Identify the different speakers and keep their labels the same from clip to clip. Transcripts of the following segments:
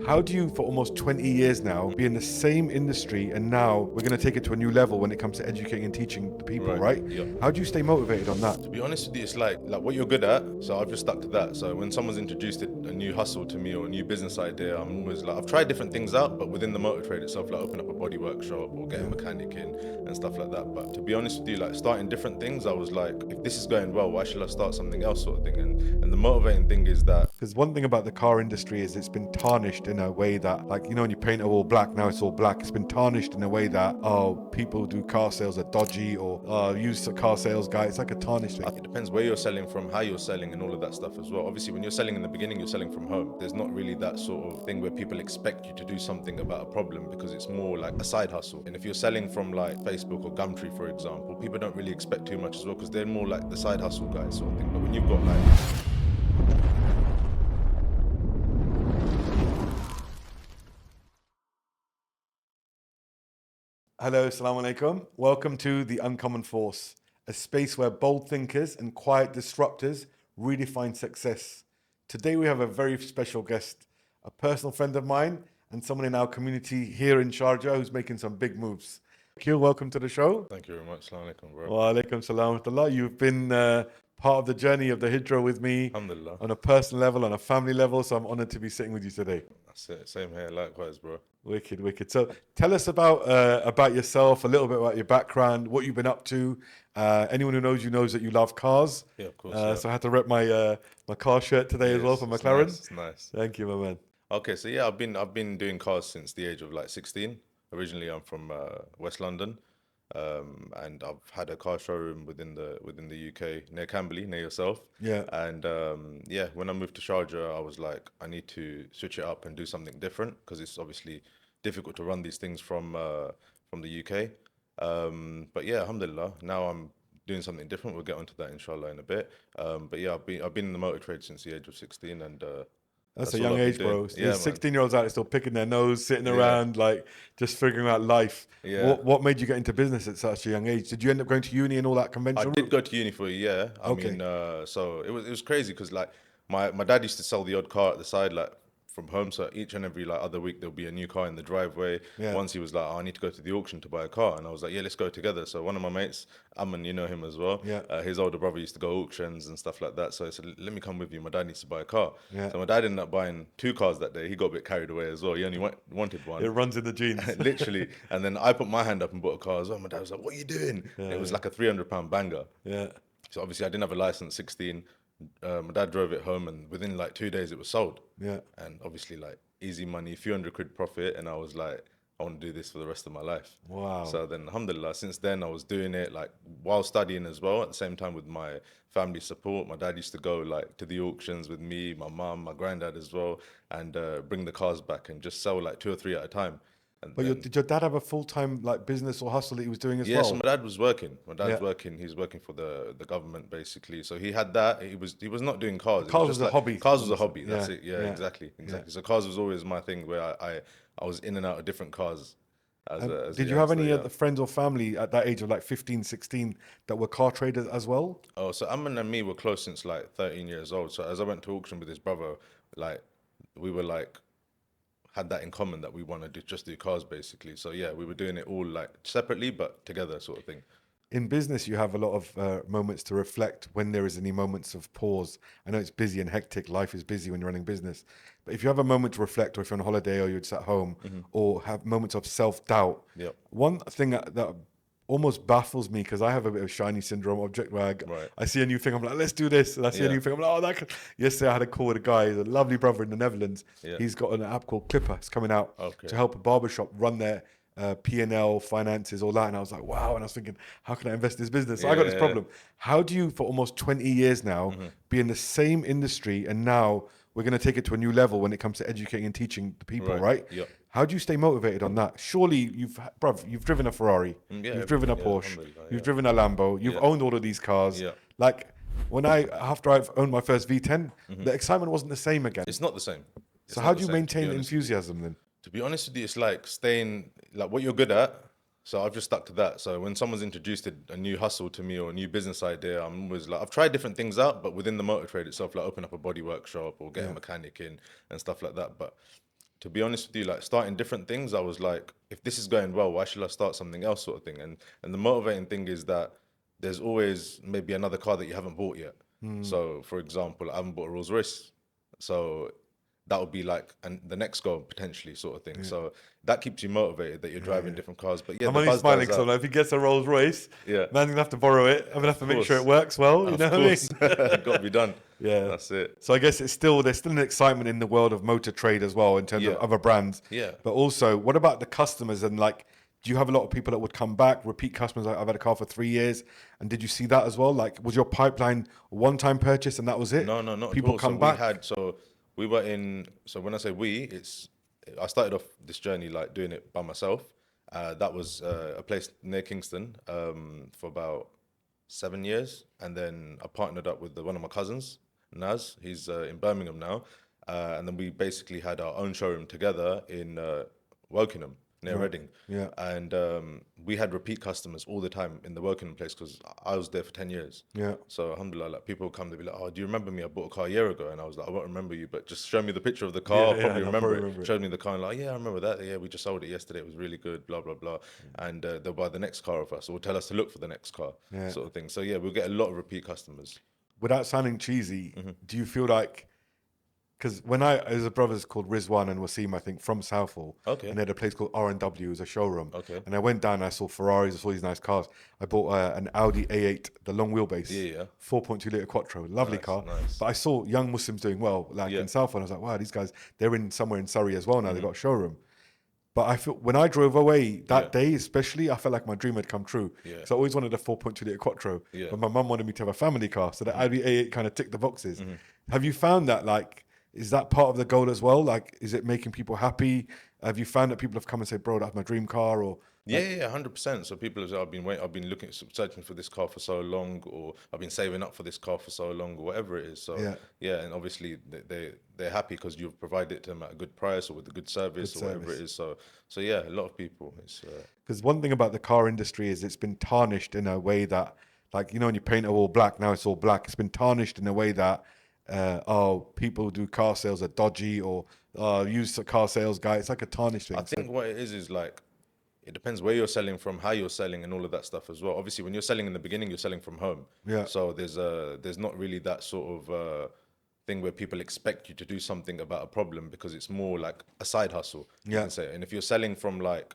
Speaker 1: How do you, for almost 20 years now, be in the same industry and now we're going to take it to a new level when it comes to educating and teaching the people, right?
Speaker 2: Yeah.
Speaker 1: How do you stay motivated on that?
Speaker 2: To be honest with you, it's like what you're good at. So I've just stuck to that. So when someone's introduced a new hustle to me or a new business idea, I'm always like, I've tried different things out, but within the motor trade itself, like open up a body workshop or get a mechanic in and stuff like that. But to be honest with you, like starting different things, I was like, if this is going well, why should I start something else, sort of thing. And the motivating thing is that
Speaker 1: Because one thing about the car industry is it's been tarnished in a way that, like, when you paint it all black, now it's all black. It's been tarnished in a way that, oh, people who do car sales are dodgy, or used car sales guy. It's like a tarnished thing.
Speaker 2: it depends where you're selling from, how you're selling, and all of that stuff as well. Obviously, when you're selling in the beginning, you're selling from home. There's not really that sort of thing where people expect you to do something about a problem, because it's more like a side hustle. And if you're selling from like Facebook or Gumtree, for example, people don't really expect too much as well, because they're more like the side hustle guys sort of thing. But when you've got like
Speaker 1: Hello, assalamu alaikum. Welcome to The Uncommon Force, a space where bold thinkers and quiet disruptors redefine success. Today we have a very special guest, a personal friend of mine and someone in our community here in Sharjah who's making some big moves. Aqeel, welcome to the show.
Speaker 2: Thank you very much. Assalamu alaikum, bro.
Speaker 1: Wa alaikum salam wa rahmatullah. You've been part of the journey of the Hijrah with me
Speaker 2: Alhamdulillah.
Speaker 1: on a personal level, on a family level, so I'm honored to be sitting with you today.
Speaker 2: That's it. Same here. Likewise, bro.
Speaker 1: Wicked, wicked. So tell us about yourself, a little bit about your background, what you've been up to. Anyone who knows you knows that you love cars.
Speaker 2: Yeah, of course. Yeah.
Speaker 1: So I had to rep my car shirt today as well for
Speaker 2: It's
Speaker 1: McLaren.
Speaker 2: nice. It's nice.
Speaker 1: Thank you, my man.
Speaker 2: Okay, so yeah, I've been doing cars since the age of like 16. Originally, I'm from West London, and I've had a car showroom within the UK near Camberley, near yourself.
Speaker 1: Yeah.
Speaker 2: And yeah, when I moved to Sharjah, I was like, I need to switch it up and do something different, because it's obviously difficult to run these things from the UK. But yeah, alhamdulillah, now I'm doing something different. We'll get onto that inshallah in a bit. But yeah, I've been in the motor trade since the age of 16, and
Speaker 1: That's
Speaker 2: that's
Speaker 1: a
Speaker 2: all
Speaker 1: young
Speaker 2: I've been
Speaker 1: age,
Speaker 2: doing.
Speaker 1: bro.
Speaker 2: Yeah,
Speaker 1: There's
Speaker 2: man.
Speaker 1: 16-year-olds out there still picking their nose, sitting
Speaker 2: Yeah.
Speaker 1: around, like just figuring out life.
Speaker 2: Yeah.
Speaker 1: What made you get into business at such a young age? Did you end up going to uni and all that
Speaker 2: I
Speaker 1: conventional
Speaker 2: did
Speaker 1: route?
Speaker 2: go to uni for a year. I
Speaker 1: Okay.
Speaker 2: mean, so it was crazy, because like my dad used to sell the odd car at the side, like from home. So each and every like other week there'll be a new car in the driveway.
Speaker 1: Yeah.
Speaker 2: Once he was like, oh, I need to go to the auction to buy a car, and I was like, yeah, let's go together. So one of my mates, Aman, you know him as well.
Speaker 1: Yeah.
Speaker 2: His older brother used to go auctions and stuff like that. So I said, let me come with you. My dad needs to buy a car.
Speaker 1: Yeah.
Speaker 2: So my dad ended up buying two cars that day. He got a bit carried away as well. He only wanted one.
Speaker 1: It runs in the genes.
Speaker 2: Literally. And then I put my hand up and bought a car as well. My dad was like, what are you doing?
Speaker 1: Yeah,
Speaker 2: It was
Speaker 1: yeah.
Speaker 2: like a £300 banger.
Speaker 1: Yeah.
Speaker 2: So obviously I didn't have a license, 16. My dad drove it home, and within like 2 days it was sold.
Speaker 1: Yeah.
Speaker 2: And obviously like easy money, a few hundred quid profit. And I was like, I want to do this for the rest of my life.
Speaker 1: Wow.
Speaker 2: So then alhamdulillah, since then I was doing it like while studying as well, at the same time with my family support. My dad used to go like to the auctions with me, my mum, my granddad as well, and bring the cars back and just sell like two or three at a time. And
Speaker 1: But
Speaker 2: then
Speaker 1: did your dad have a full-time like business or hustle that he was doing as
Speaker 2: yeah, so
Speaker 1: well?
Speaker 2: my dad was working. My dad's
Speaker 1: Yeah.
Speaker 2: working. He's working for the government basically. So he had that. He was not doing cars. It
Speaker 1: Cars
Speaker 2: just
Speaker 1: was a
Speaker 2: like,
Speaker 1: hobby.
Speaker 2: Cars was a hobby. That's
Speaker 1: Yeah,
Speaker 2: it. Yeah,
Speaker 1: yeah,
Speaker 2: exactly. So cars was always my thing, where I was in and out of different cars as a
Speaker 1: Did you have
Speaker 2: youngster,
Speaker 1: any
Speaker 2: yeah.
Speaker 1: other friends or family at that age of like 15, 16 that were car traders as well?
Speaker 2: Oh, so Amman and me were close since like 13 years old. So as I went to auction with his brother, like we were like had that in common, that we want to just do cars basically. So yeah, we were doing it all like separately but together, sort of thing.
Speaker 1: In business, you have a lot of moments to reflect when there is any moments of pause. I know it's busy and hectic. Life is busy when you're running business. But if you have a moment to reflect, or if you're on holiday or you're just at home, or have moments of self-doubt,
Speaker 2: Yep.
Speaker 1: one thing that almost baffles me, because I have a bit of shiny syndrome, object where
Speaker 2: Right.
Speaker 1: I see a new thing, I'm like, let's do this. And I see a
Speaker 2: Yeah.
Speaker 1: new thing, I'm like, oh, that could... Yesterday I had a call with a guy, he's a lovely brother in the Netherlands.
Speaker 2: Yeah.
Speaker 1: He's got an app called Clipper. It's coming out
Speaker 2: Okay.
Speaker 1: to help a barbershop run their P&L, finances, all that. And I was like, wow. And I was thinking, how can I invest in this business? So I got this
Speaker 2: Yeah.
Speaker 1: problem. How do you, for almost 20 years now, be in the same industry and now we're going to take it to a new level when it comes to educating and teaching the people, right?
Speaker 2: Yeah.
Speaker 1: How do you stay motivated on that? Surely you've driven a Ferrari,
Speaker 2: Yeah,
Speaker 1: you've driven a
Speaker 2: yeah,
Speaker 1: Porsche,
Speaker 2: alhamdulillah,
Speaker 1: you've
Speaker 2: yeah.
Speaker 1: driven a Lambo, you've
Speaker 2: Yeah.
Speaker 1: owned all of these cars.
Speaker 2: Yeah.
Speaker 1: Like after I've owned my first V10, the excitement wasn't the same again.
Speaker 2: It's not the same. It's
Speaker 1: So
Speaker 2: not
Speaker 1: how
Speaker 2: the
Speaker 1: do you
Speaker 2: same, to be
Speaker 1: maintain
Speaker 2: honest with you.
Speaker 1: enthusiasm then?
Speaker 2: To be honest with you, it's like staying like what you're good at. So I've just stuck to that. So when someone's introduced a new hustle to me or a new business idea, I'm always like, I've tried different things out, but within the motor trade itself, like open up a body workshop or get a mechanic in and stuff like that. But to be honest with you, like starting different things, I was like, if this is going well, why should I start something else, sort of thing. And the motivating thing is that there's always maybe another car that you haven't bought yet. So, for example, I haven't bought a Rolls Royce, so that would be like the next goal potentially, sort of thing. So that keeps you motivated that you're driving different cars. But yeah,
Speaker 1: I'm
Speaker 2: the
Speaker 1: only
Speaker 2: buzz
Speaker 1: smiling
Speaker 2: dies
Speaker 1: because
Speaker 2: out.
Speaker 1: if he gets a Rolls Royce,
Speaker 2: Yeah,
Speaker 1: man's gonna have to borrow it. I'm gonna have to make sure it
Speaker 2: course.
Speaker 1: works well. You know
Speaker 2: Of
Speaker 1: what I mean?
Speaker 2: course, got to be done.
Speaker 1: Yeah.
Speaker 2: That's it.
Speaker 1: So I guess there's still an excitement in the world of motor trade as well in terms of
Speaker 2: Yeah.
Speaker 1: other brands.
Speaker 2: Yeah.
Speaker 1: But also, what about the customers and like, do you have a lot of people that would come back, repeat customers? Like, I've had a car for 3 years, and did you see that as well? Like, was your pipeline a one-time purchase and that was it?
Speaker 2: No, no, not at
Speaker 1: People
Speaker 2: all.
Speaker 1: come back.
Speaker 2: We were in. So when I say we, I started off this journey like doing it by myself. That was a place near Kingston for about 7 years, and then I partnered up with one of my cousins, Naz. He's in Birmingham now, and then we basically had our own showroom together in Wokingham near Reading.
Speaker 1: Yeah.
Speaker 2: And we had repeat customers all the time in the Wokingham place because I was there for 10 years.
Speaker 1: Yeah.
Speaker 2: So alhamdulillah, like people would come, they'd be like, "Oh, do you remember me? I bought a car a year ago." And I was like, "I won't remember you, but just show me the picture of the car. I'll probably remember it." Showed me the car and like, "Yeah, I remember that. Yeah, we just sold it yesterday. It was really good, blah, blah, blah." And they'll buy the next car of us or tell us to look for the next car, sort of thing. So yeah, we'll get a lot of repeat customers.
Speaker 1: Without sounding cheesy,
Speaker 2: Mm-hmm.
Speaker 1: do you feel like, because there's a brothers called Rizwan and Wasim, I think, from Southall.
Speaker 2: Okay.
Speaker 1: And they had a place called R&W, as a showroom.
Speaker 2: Okay.
Speaker 1: And I went down, I saw Ferraris, I saw these nice cars. I bought an Audi A8, the long wheelbase.
Speaker 2: Yeah.
Speaker 1: 4.2 litre Quattro, lovely car.
Speaker 2: Nice.
Speaker 1: But I saw young Muslims doing well, like in Southall. And I was like, wow, these guys, they're in somewhere in Surrey as well now. They've got a showroom. But I feel when I drove away that day, especially, I felt like my dream had come true.
Speaker 2: Yeah.
Speaker 1: So I always wanted a 4.2 litre Quattro.
Speaker 2: Yeah.
Speaker 1: But my mum wanted me to have a family car. So the Audi A8 kind of ticked the boxes. Have you found that, like, is that part of the goal as well? Like, is it making people happy? Have you found that people have come and said, "Bro, that's my dream car"? Or
Speaker 2: Yeah, 100%. So people have said, I've been searching for this car for so long, or I've been saving up for this car for so long, or whatever it is. So yeah, and obviously they're happy because you've provided it to them at a good price or with a good service or whatever it is. So yeah, a lot of people.
Speaker 1: because one thing about the car industry is it's been tarnished in a way that, like, you know, when you paint it all black, now it's all black. It's been tarnished in a way that people who do car sales are dodgy, or used car sales guy. It's like a tarnished thing.
Speaker 2: I think what it is like, it depends where you're selling from, how you're selling, and all of that stuff as well. Obviously, when you're selling in the beginning, you're selling from home.
Speaker 1: Yeah.
Speaker 2: So there's not really that sort of thing where people expect you to do something about a problem because it's more like a side hustle. You can say. And if you're selling from like,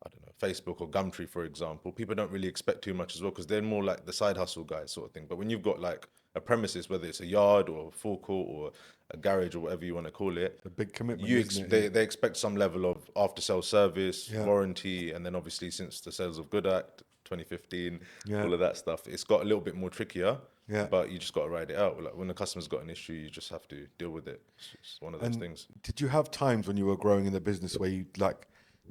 Speaker 2: I don't know, Facebook or Gumtree, for example, people don't really expect too much as well because they're more like the side hustle guys sort of thing. But when you've got like a premises, whether it's a yard or a forecourt or a garage or whatever you want to call it,
Speaker 1: a big commitment.
Speaker 2: they expect some level of after sales service, warranty, and then obviously since the Sales of Good Act 2015, all of that stuff, it's got a little bit more trickier.
Speaker 1: Yeah.
Speaker 2: But you just got to ride it out. Like when the customer's got an issue, you just have to deal with it. It's one of those things.
Speaker 1: Did you have times when you were growing in the business where you like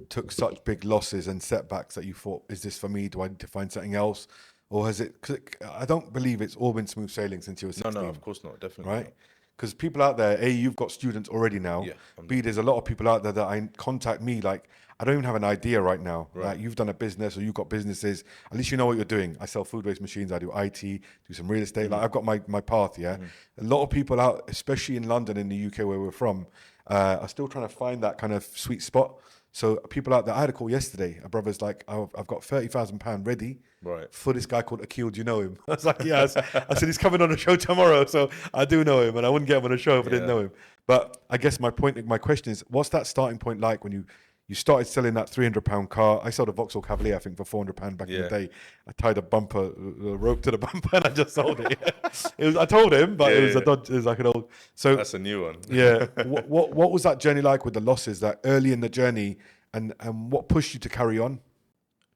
Speaker 1: took such big losses and setbacks that you thought, "Is this for me? Do I need to find something else?" Or has it? 'Cause I don't believe it's all been smooth sailing since you were 16.
Speaker 2: No, of course not. Definitely
Speaker 1: Right?
Speaker 2: not.
Speaker 1: Because people out there, A, you've got students already now.
Speaker 2: Yeah,
Speaker 1: B, there's a lot of people out there that contact me like, I don't even have an idea right now. Like, you've done a business or you've got businesses. At least you know what you're doing. I sell food waste machines. I do IT, do some real estate. Like, I've got my path, A lot of people out, especially in London, in the UK where we're from, are still trying to find that kind of sweet spot. So people out there, I had a call yesterday. A brother's like, I've got £30,000 ready for this guy called Aqeel. Do you know him? I was like, yes. I said, he's coming on a show tomorrow. So I do know him, and I wouldn't get him on a show if I didn't know him. But I guess my question is, what's that starting point like when you started selling that £300 car? I sold a Vauxhall Cavalier, I think, for £400 back in the day. I tied a rope to the bumper, and I just sold it. I told him, but it was a Dodge. It was like an old. So
Speaker 2: That's a new one.
Speaker 1: Yeah. What was that journey like with the losses that early in the journey, and what pushed you to carry on?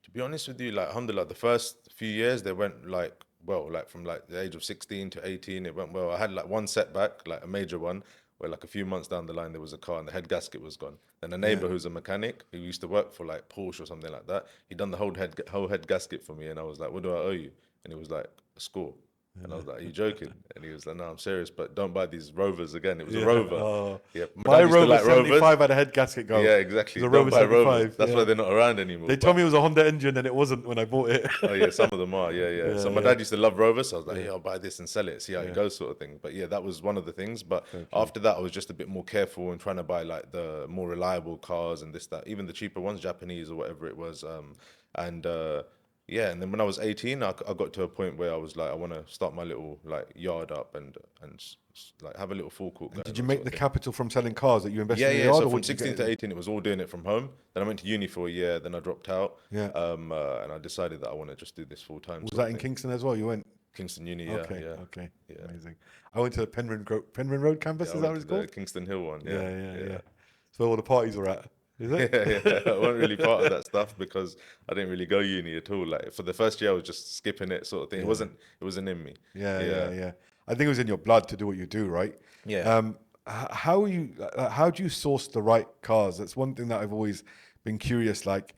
Speaker 2: To be honest with you, like alhamdulillah, the first few years they went like well, like from like the age of 16 to 18, it went well. I had like one setback, like a major one, where like a few months down the line there was a car and the head gasket was gone. Then a neighbor who's a mechanic who used to work for like Porsche or something like that, he done the whole head gasket for me, and I was like, "What do I owe you?" And he was like, "A score." And I was like, are you joking? And he was like, no, I'm serious, but don't buy these Rovers again. It was a
Speaker 1: Yeah.
Speaker 2: Rover.
Speaker 1: Oh.
Speaker 2: Yeah, my
Speaker 1: My
Speaker 2: dad used to
Speaker 1: Rover
Speaker 2: like Rovers.
Speaker 1: 75 had a head gasket go.
Speaker 2: Yeah,
Speaker 1: It
Speaker 2: exactly.
Speaker 1: was a
Speaker 2: Don't
Speaker 1: Rover
Speaker 2: buy Rovers.
Speaker 1: 75.
Speaker 2: That's
Speaker 1: Yeah.
Speaker 2: why they're not around anymore.
Speaker 1: They told me it was a Honda engine and it wasn't when I bought it.
Speaker 2: Oh yeah, some of them are. Yeah, yeah. So
Speaker 1: Yeah,
Speaker 2: my
Speaker 1: yeah.
Speaker 2: dad used to love Rovers. So I was like,
Speaker 1: Yeah.
Speaker 2: yeah, I'll buy this and sell it, see how
Speaker 1: Yeah.
Speaker 2: it goes, sort of thing. But yeah, that was one of the things. But
Speaker 1: Fair play.
Speaker 2: after that, I was just a bit more careful and trying to buy like the more reliable cars and this, that, even the cheaper ones, Japanese or whatever it was. And yeah, and then when I was 18, I got to a point where I was like, I want to start my little like yard up and like have a little forecourt going.
Speaker 1: Did you
Speaker 2: on
Speaker 1: make
Speaker 2: sort
Speaker 1: the
Speaker 2: of thing.
Speaker 1: capital from selling cars that you invested
Speaker 2: Yeah,
Speaker 1: in the
Speaker 2: yeah.
Speaker 1: yard?
Speaker 2: So
Speaker 1: or
Speaker 2: from
Speaker 1: what did you
Speaker 2: 16
Speaker 1: get
Speaker 2: to
Speaker 1: in?
Speaker 2: 18, it was all doing it from home. Then I went to uni for a year. Then I dropped out.
Speaker 1: Yeah.
Speaker 2: And I decided that I want to just do this full time.
Speaker 1: Was that in Kingston as well? You went?
Speaker 2: Kingston Uni? Yeah,
Speaker 1: Okay,
Speaker 2: yeah.
Speaker 1: okay.
Speaker 2: Yeah.
Speaker 1: Amazing. I went to the Penryn Road campus,
Speaker 2: Yeah, I
Speaker 1: is that what
Speaker 2: went
Speaker 1: it's
Speaker 2: to the
Speaker 1: called?
Speaker 2: Kingston Hill one.
Speaker 1: Yeah,
Speaker 2: Yeah,
Speaker 1: yeah,
Speaker 2: yeah.
Speaker 1: yeah. So all the parties were at, is it?
Speaker 2: Yeah, yeah. I wasn't really part of that stuff because I didn't really go uni at all. Like for the first year, I was just skipping it, sort of thing.
Speaker 1: Yeah.
Speaker 2: It wasn't in me.
Speaker 1: Yeah,
Speaker 2: Yeah.
Speaker 1: yeah, yeah. I think it was in your blood to do what you do, right?
Speaker 2: Yeah.
Speaker 1: How are you? How do you source the right cars? That's one thing that I've always been curious. Like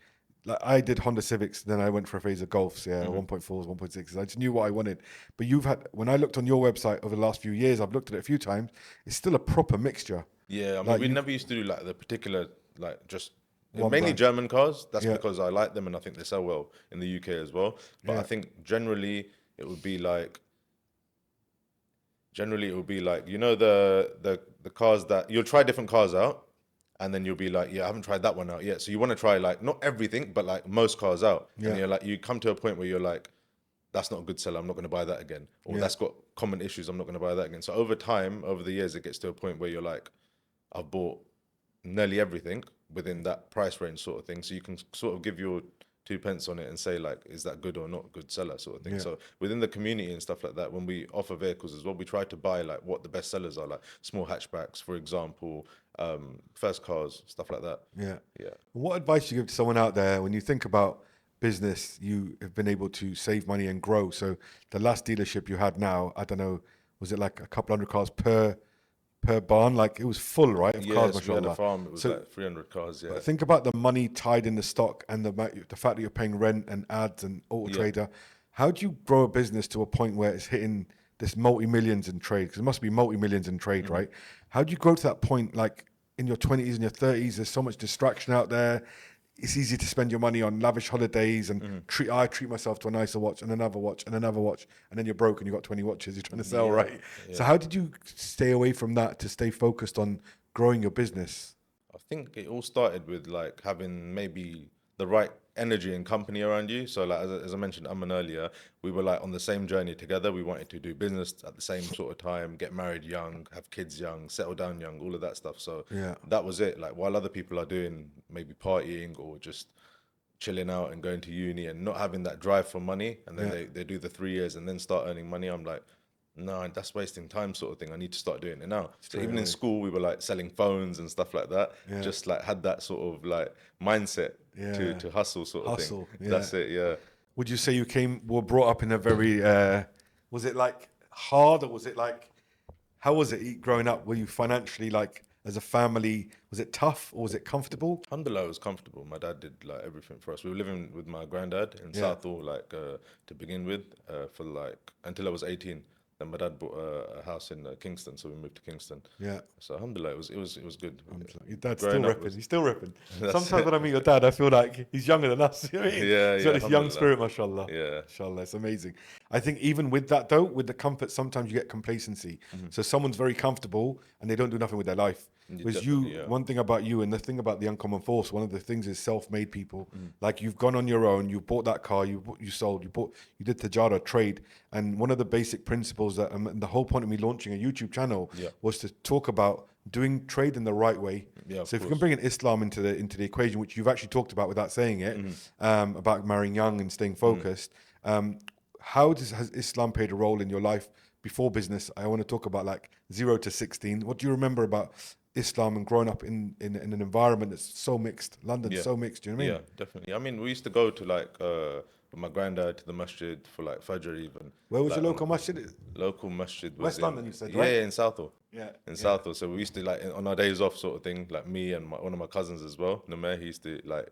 Speaker 1: I did Honda Civics, then I went for a phase of Golfs, yeah, 1.4s, 1.6s. I just knew what I wanted. But when I looked on your website over the last few years, I've looked at it a few times. It's still a proper mixture.
Speaker 2: Yeah, I mean,
Speaker 1: Like
Speaker 2: we never used to do like the particular, like just
Speaker 1: One
Speaker 2: mainly
Speaker 1: brand.
Speaker 2: German cars. That's
Speaker 1: Yeah.
Speaker 2: because I like them and I think they sell well in the UK as well. But
Speaker 1: Yeah.
Speaker 2: I think generally it would be like, you know, the cars that you'll try different cars out and then you'll be like, yeah, I haven't tried that one out yet. So you want to try like not everything, but like most cars out.
Speaker 1: Yeah.
Speaker 2: And you're like, you come to a point where you're like, that's not a good seller. I'm not going to buy that again. Or
Speaker 1: Yeah.
Speaker 2: that's got common issues. I'm not going to buy that again. So over time, over the years, it gets to a point where you're like, I've bought nearly everything within that price range sort of thing. So you can sort of give your 2 pence on it and say like, is that good or not good seller sort of thing.
Speaker 1: Yeah.
Speaker 2: So within the community and stuff like that, when we offer vehicles as well, we try to buy like what the best sellers are, like small hatchbacks, for example, first cars, stuff like that.
Speaker 1: Yeah.
Speaker 2: Yeah.
Speaker 1: What advice do you give to someone out there when you think about business? You have been able to save money and grow. So the last dealership you had now, I don't know, was it like a couple hundred cars per barn? Like it was full, right? Of cars,
Speaker 2: Yes, we had a
Speaker 1: mashallah.
Speaker 2: farm. It was
Speaker 1: So-
Speaker 2: like 300 cars. Yeah.
Speaker 1: But think about the money tied in the stock and the fact that you're paying rent and ads and Auto Trader. How do you grow a business to a point where it's hitting this multi-millions in trade? Because it must be multi-millions in trade, right? How do you grow to that point? Like in your 20s and your 30s, there's so much distraction out there. It's easy to spend your money on lavish holidays and I treat myself to a nicer watch and another watch and another watch, and then you're broke and you've got 20 watches you're trying to sell, right? So how did you stay away from that to stay focused on growing your business?
Speaker 2: I think it all started with like having maybe the right energy and company around you. So like as I mentioned earlier, we were like on the same journey together. We wanted to do business at the same sort of time, get married young, have kids young, settle down young, all of that stuff. So
Speaker 1: Yeah.
Speaker 2: that was it. Like while other people are doing maybe partying or just chilling out and going to uni and not having that drive for money, and then
Speaker 1: Yeah.
Speaker 2: they do the 3 years and then start earning money, I'm like, no, that's wasting time sort of thing. I need to start doing it now. So even in school, we were like selling phones and stuff like that.
Speaker 1: Yeah.
Speaker 2: Just like had that sort of like mindset
Speaker 1: Yeah.
Speaker 2: to hustle sort of
Speaker 1: Hustle,
Speaker 2: thing.
Speaker 1: yeah.
Speaker 2: That's it, yeah.
Speaker 1: Would you say you were brought up in a very, was it like hard or was it like, how was it growing up? Were you financially like, as a family, was it tough or was it comfortable?
Speaker 2: Alhamdulillah, it was comfortable. My dad did like everything for us. We were living with my granddad in
Speaker 1: Yeah.
Speaker 2: Southall, like to begin with, for like until I was 18. Then my dad bought a house in Kingston, so we moved to Kingston.
Speaker 1: Yeah.
Speaker 2: So alhamdulillah, it was good.
Speaker 1: Your dad's
Speaker 2: Growing
Speaker 1: still
Speaker 2: up
Speaker 1: ripping.
Speaker 2: was-
Speaker 1: He's still ripping.
Speaker 2: That's
Speaker 1: Sometimes
Speaker 2: it.
Speaker 1: when I meet your dad, I feel like he's younger than us. You know what I mean?
Speaker 2: Yeah,
Speaker 1: He's got
Speaker 2: yeah,
Speaker 1: this young
Speaker 2: alhamdulillah.
Speaker 1: spirit, mashallah.
Speaker 2: Yeah.
Speaker 1: Mashallah, it's amazing. I think even with that though, with the comfort, sometimes you get complacency. So someone's very comfortable and they don't do nothing with their life. Whereas
Speaker 2: definitely, yeah.
Speaker 1: one thing about you and the thing about the Uncommon Force, one of the things is self-made people. Like you've gone on your own, you bought that car, you sold, you did Tajara trade. And one of the basic principles that, and the whole point of me launching a YouTube channel
Speaker 2: Yeah.
Speaker 1: was to talk about doing trade in the right way.
Speaker 2: Yeah, of
Speaker 1: So if you can
Speaker 2: course.
Speaker 1: bring in Islam into the equation, which you've actually talked about without saying it, about marrying young and staying focused, how has Islam played a role in your life before business? I want to talk about like 0 to 16. What do you remember about Islam and growing up in an environment that's so mixed? London's
Speaker 2: Yeah.
Speaker 1: so mixed. Do you know what I mean?
Speaker 2: Yeah, definitely. I mean, we used to go to like with my granddad to the masjid for like Fajr even.
Speaker 1: Where was
Speaker 2: like,
Speaker 1: your local masjid?
Speaker 2: Local masjid was
Speaker 1: West
Speaker 2: in,
Speaker 1: London, you said,
Speaker 2: yeah,
Speaker 1: right?
Speaker 2: yeah, in Southall.
Speaker 1: Yeah,
Speaker 2: In
Speaker 1: yeah.
Speaker 2: Southall. So we used to like on our days off sort of thing, like me and one of my cousins as well, Namer, he used to like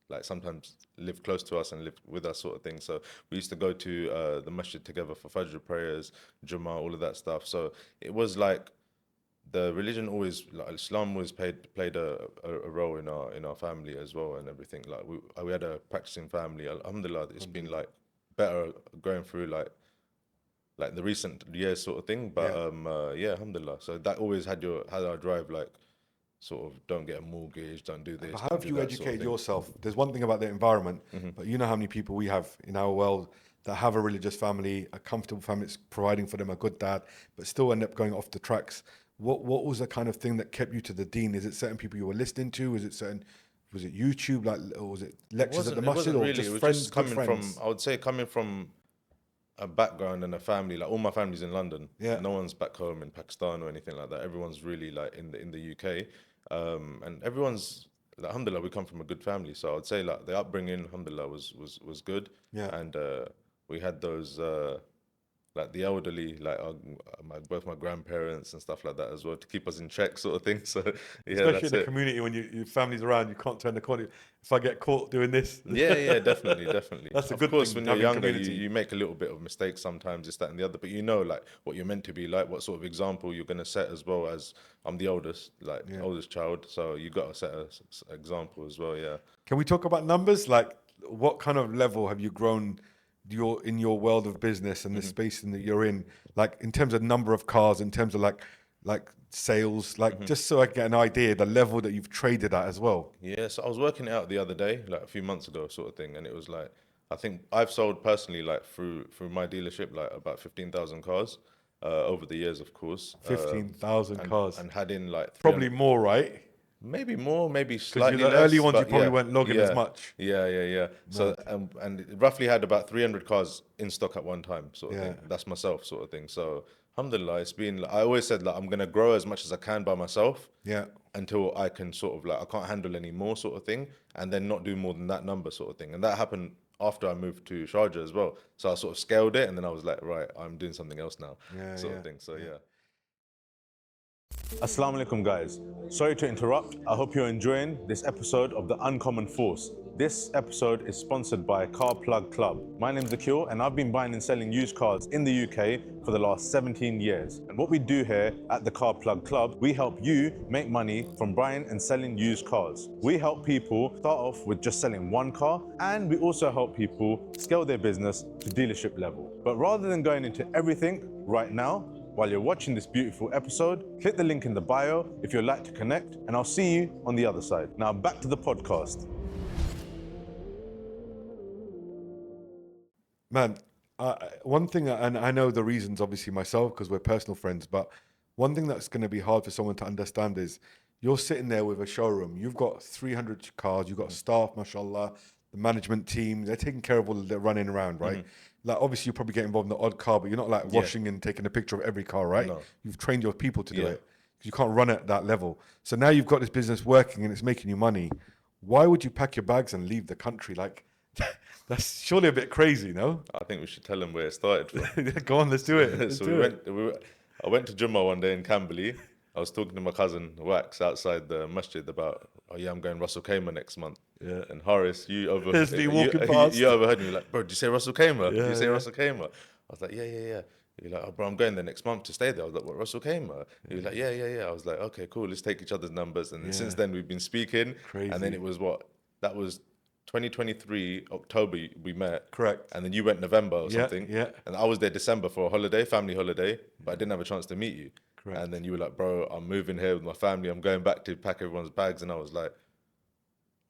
Speaker 2: like sometimes live close to us and live with us sort of thing. So we used to go to the masjid together for Fajr prayers, Jummah, all of that stuff. So it was like the religion always, like Islam always played a role in our family as well and everything. Like we had a practicing family. Alhamdulillah, it's been like better going through like the recent years sort of thing. But yeah, alhamdulillah. So that always had our drive, like sort of don't get a mortgage, don't do
Speaker 1: But
Speaker 2: this,
Speaker 1: how
Speaker 2: don't
Speaker 1: have
Speaker 2: do
Speaker 1: you
Speaker 2: that sort of
Speaker 1: educated
Speaker 2: thing.
Speaker 1: yourself? There's one thing about the environment,
Speaker 2: Mm-hmm.
Speaker 1: but you know how many people we have in our world that have a religious family, a comfortable family that's providing for them a good dad, but still end up going off the tracks. What was the kind of thing that kept you to the deen? Is it certain people you were listening to? Was it YouTube, like, or was it lectures at the
Speaker 2: It
Speaker 1: masjid,
Speaker 2: wasn't
Speaker 1: or
Speaker 2: really.
Speaker 1: just
Speaker 2: It was
Speaker 1: friends,
Speaker 2: just
Speaker 1: good
Speaker 2: coming from,
Speaker 1: friends?
Speaker 2: I would say, coming from a background and a family. Like all my family's in London.
Speaker 1: Yeah,
Speaker 2: No one's back home in Pakistan or anything like that. Everyone's really like in the UK, and everyone's like, alhamdulillah, we come from a good family. So I'd say like the upbringing, alhamdulillah, was good,
Speaker 1: yeah.
Speaker 2: and we had those. Like the elderly, like both my grandparents and stuff like that as well, to keep us in check, sort of thing. So yeah,
Speaker 1: Especially
Speaker 2: that's
Speaker 1: in the
Speaker 2: it.
Speaker 1: community when your family's around, you can't turn the corner. If I get caught doing this,
Speaker 2: Yeah, yeah, definitely, definitely.
Speaker 1: that's a
Speaker 2: Of
Speaker 1: good
Speaker 2: course,
Speaker 1: thing
Speaker 2: when you're
Speaker 1: having
Speaker 2: younger,
Speaker 1: community.
Speaker 2: you make a little bit of mistakes sometimes, this, that, and the other, but you know, like what you're meant to be like, what sort of example you're gonna set as well. As I'm the oldest, like
Speaker 1: Yeah.
Speaker 2: oldest child, so you got to set a example as well. Yeah.
Speaker 1: Can we talk about numbers? Like, what kind of level have you grown in your world of business and the space that you're in? Like, in terms of number of cars, in terms of like sales, like just so I get an idea, the level that you've traded at as well.
Speaker 2: Yeah, so I was working it out the other day, like a few months ago, sort of thing, and it was like I think I've sold personally, like through my dealership, like about 15,000 cars over the years, of course,
Speaker 1: 15,000 cars,
Speaker 2: and had in like
Speaker 1: probably
Speaker 2: 300,
Speaker 1: more, right?
Speaker 2: maybe more, maybe
Speaker 1: Because you're
Speaker 2: slightly
Speaker 1: the early
Speaker 2: less,
Speaker 1: ones, you
Speaker 2: but
Speaker 1: probably
Speaker 2: yeah,
Speaker 1: weren't logging as
Speaker 2: yeah,
Speaker 1: much.
Speaker 2: yeah. So
Speaker 1: Mad.
Speaker 2: and it roughly had about 300 cars in stock at one time, sort of
Speaker 1: Yeah,
Speaker 2: thing. That's myself, sort of thing. So alhamdulillah, it's been. Like, I always said like I'm gonna grow as much as I can by myself
Speaker 1: yeah.
Speaker 2: until I can sort of like I can't handle any more, sort of thing, and then not do more than that number, sort of thing. And that happened after I moved to Sharjah as well. So I sort of scaled it, and then I was like, right, I'm doing something else now,
Speaker 1: Yeah,
Speaker 2: sort
Speaker 1: yeah,
Speaker 2: of thing. So
Speaker 1: yeah.
Speaker 2: yeah.
Speaker 3: Assalamu alaikum, guys. Sorry to interrupt. I hope you're enjoying this episode of The Uncommon Force. This episode is sponsored by Car Plug Club. My name's Aqeel, and I've been buying and selling used cars in the UK for the last 17 years. And what we do here at the Car Plug Club, we help you make money from buying and selling used cars. We help people start off with just selling one car, and we also help people scale their business to dealership level. But rather than going into everything right now, while you're watching this beautiful episode, click the link in the bio if you'd like to connect, and I'll see you on the other side. Now back to the podcast.
Speaker 1: Man, one thing, and I know the reasons obviously myself because we're personal friends, but one thing that's going to be hard for someone to understand is you're sitting there with a showroom. You've got 300 cars, you've got staff, mashallah, the management team, they're taking care of all the running around, right? Like, obviously, you probably get involved in the odd car, but you're not like
Speaker 2: Yeah.
Speaker 1: washing and taking a picture of every car, right?
Speaker 2: No.
Speaker 1: You've trained your people to do
Speaker 2: Yeah.
Speaker 1: it because you can't run at that level. So now you've got this business working and it's making you money. Why would you pack your bags and leave the country? Like, that's surely a bit crazy, no?
Speaker 2: I think we should tell them where it started from.
Speaker 1: Go on, let's do it. Let's
Speaker 2: So
Speaker 1: do it.
Speaker 2: I went to Jummah one day in Camberley. I was talking to my cousin Wax outside the masjid about, oh yeah, I'm going Russell Kamer next month.
Speaker 1: Yeah.
Speaker 2: And Horace,
Speaker 1: There's me walking past.
Speaker 2: you overheard me like, bro, did you say Russell Kamer? Did
Speaker 1: Yeah,
Speaker 2: you say
Speaker 1: yeah.
Speaker 2: Russell Kamer? I was like, yeah. You're like, oh, bro, I'm going there next month to stay there. I was like, what, Russell Kamer? He was like, yeah. I was like, okay, cool, let's take each other's numbers. And then
Speaker 1: Yeah.
Speaker 2: since then we've been speaking.
Speaker 1: Crazy.
Speaker 2: And then it was that was 2023, October we met.
Speaker 1: Correct.
Speaker 2: And then you went November or
Speaker 1: Yeah,
Speaker 2: something.
Speaker 1: yeah.
Speaker 2: And I was there December for a holiday, family holiday, but I didn't have a chance to meet you.
Speaker 1: Correct.
Speaker 2: And then you were like, bro, I'm moving here with my family. I'm going back to pack everyone's bags. And I was like,